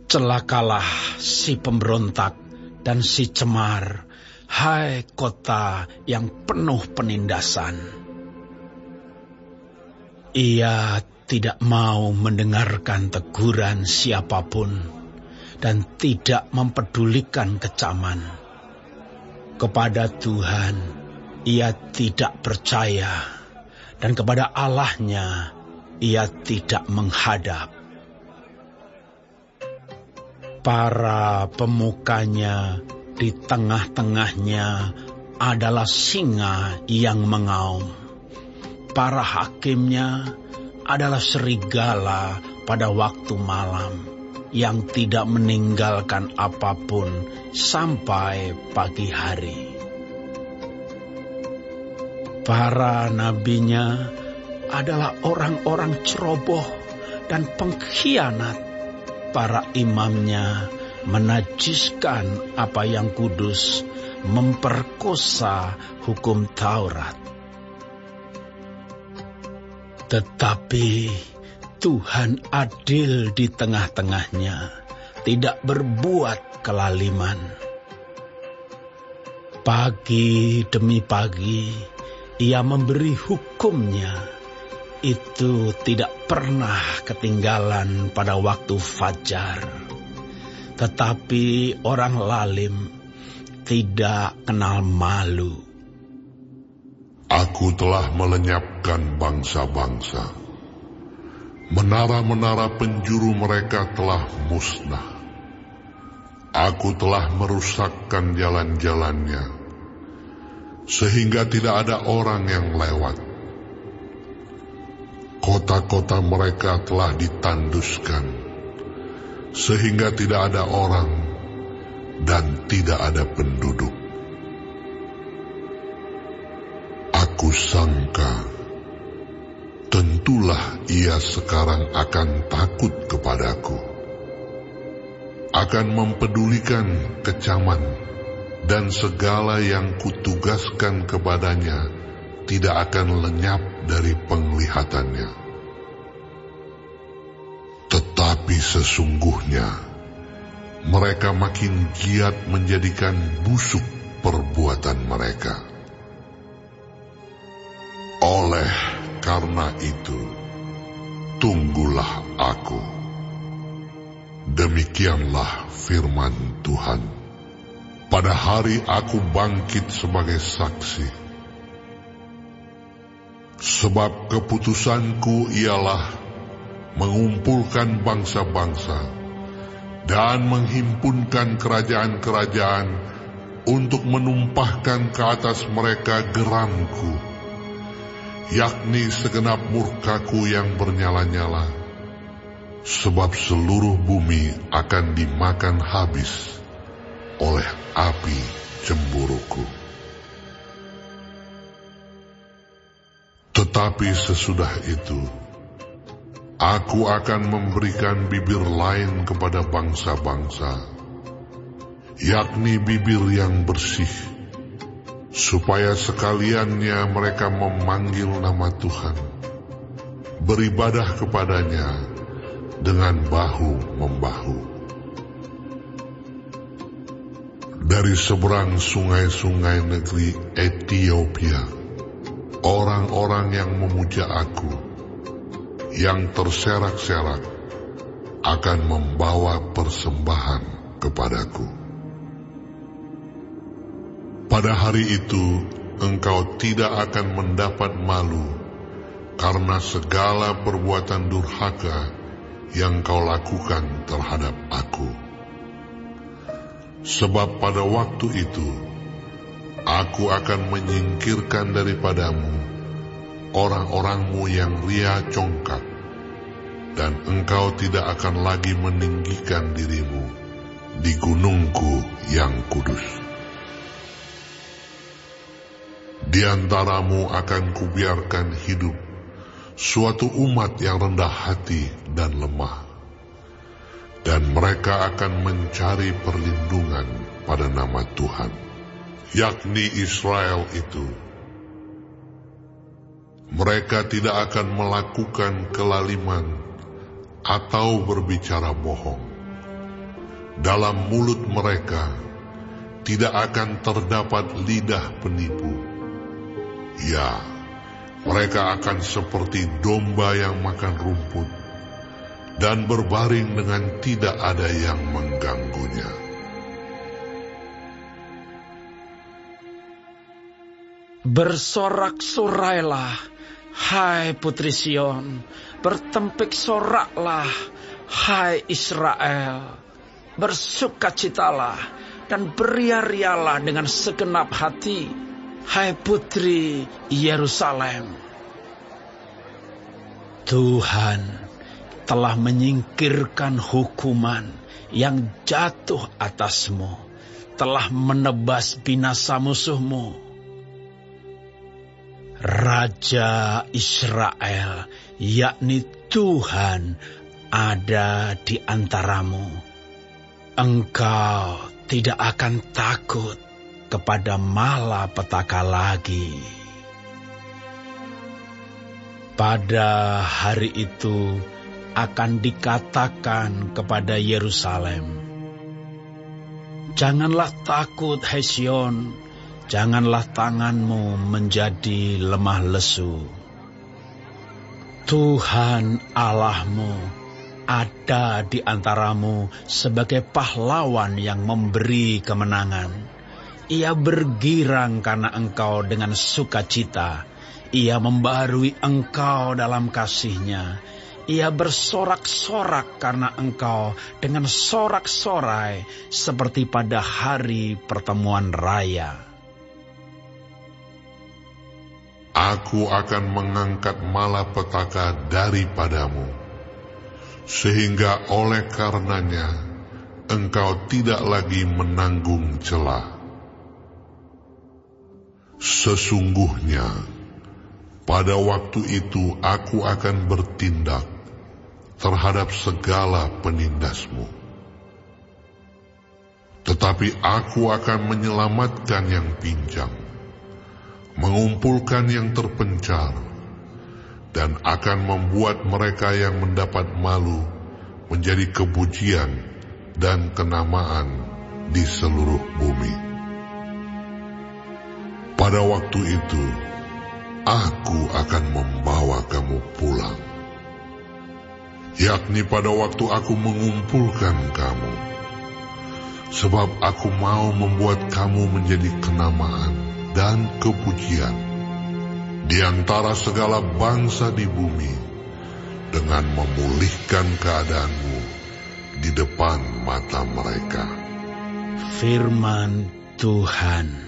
Celakalah si pemberontak dan si cemar, hai kota yang penuh penindasan. Ia tidak mau mendengarkan teguran siapapun dan tidak mempedulikan kecaman. Kepada Tuhan ia tidak percaya, dan kepada Allahnya ia tidak menghadap. Para pemukanya di tengah-tengahnya adalah singa yang mengaum. Para hakimnya adalah serigala pada waktu malam yang tidak meninggalkan apapun sampai pagi hari. Para nabinya adalah orang-orang ceroboh dan pengkhianat. Para imamnya menajiskan apa yang kudus, memperkosa hukum Taurat. Tetapi Tuhan adil di tengah-tengahnya, tidak berbuat kelaliman. Pagi demi pagi ia memberi hukumnya. Itu tidak pernah ketinggalan pada waktu fajar. Tetapi orang lalim tidak kenal malu. Aku telah melenyapkan bangsa-bangsa. Menara-menara penjuru mereka telah musnah. Aku telah merusakkan jalan-jalannya, sehingga tidak ada orang yang lewat. Kota-kota mereka telah ditanduskan, sehingga tidak ada orang dan tidak ada penduduk. Aku sangka, tentulah ia sekarang akan takut kepadaku, akan mempedulikan kecaman, dan segala yang kutugaskan kepadanya tidak akan lenyap dari penglihatannya. Tetapi sesungguhnya mereka makin giat menjadikan busuk perbuatan mereka. Oleh karena itu, tunggulah aku. Demikianlah firman Tuhan. Pada hari aku bangkit sebagai saksi. Sebab keputusanku ialah mengumpulkan bangsa-bangsa dan menghimpunkan kerajaan-kerajaan untuk menumpahkan ke atas mereka geramku, yakni segenap murkaku yang bernyala-nyala, sebab seluruh bumi akan dimakan habis oleh api cemburuku. Tetapi sesudah itu, aku akan memberikan bibir lain kepada bangsa-bangsa, yakni bibir yang bersih, supaya sekaliannya mereka memanggil nama Tuhan, beribadah kepadanya dengan bahu-membahu. Dari seberang sungai-sungai negeri Ethiopia, orang-orang yang memuja aku, yang terserak-serak, akan membawa persembahan kepadaku. Pada hari itu, engkau tidak akan mendapat malu karena segala perbuatan durhaka yang kau lakukan terhadap aku. Sebab pada waktu itu, aku akan menyingkirkan daripadamu orang-orangmu yang ria congkak, dan engkau tidak akan lagi meninggikan dirimu di gunungku yang kudus. Di antaramu akan kubiarkan hidup suatu umat yang rendah hati dan lemah, dan mereka akan mencari perlindungan pada nama Tuhan, yakni Israel itu. Mereka tidak akan melakukan kelaliman atau berbicara bohong, Dalam mulut mereka tidak akan terdapat lidah penipu. Ya, mereka akan seperti domba yang makan rumput dan berbaring dengan tidak ada yang mengganggunya. Bersorak-sorailah, hai putri Sion, bertempik soraklah, hai Israel. Bersukacitalah dan beria-rialah dengan segenap hati, hai putri Yerusalem. Tuhan telah menyingkirkan hukuman yang jatuh atasmu, telah menebas binasa musuhmu. Raja Israel, yakni Tuhan, ada di antaramu. Engkau tidak akan takut kepada malapetaka lagi. Pada hari itu akan dikatakan kepada Yerusalem, janganlah takut, hai Sion, janganlah tanganmu menjadi lemah lesu. Tuhan Allahmu ada di antaramu sebagai pahlawan yang memberi kemenangan. Ia bergirang karena engkau dengan sukacita. Ia membarui engkau dalam kasih-Nya. Ia bersorak-sorak karena engkau dengan sorak-sorai seperti pada hari pertemuan raya. Aku akan mengangkat malapetaka daripadamu, sehingga oleh karenanya engkau tidak lagi menanggung celah. Sesungguhnya pada waktu itu aku akan bertindak terhadap segala penindasmu, tetapi aku akan menyelamatkan yang pincang, mengumpulkan yang terpencar, dan akan membuat mereka yang mendapat malu menjadi kepujian dan kenamaan di seluruh bumi. Pada waktu itu, aku akan membawa kamu pulang, yakni pada waktu aku mengumpulkan kamu, sebab aku mau membuat kamu menjadi kenamaan dan kepujian di antara segala bangsa di bumi, dengan memulihkan keadaanmu di depan mata mereka. Firman Tuhan.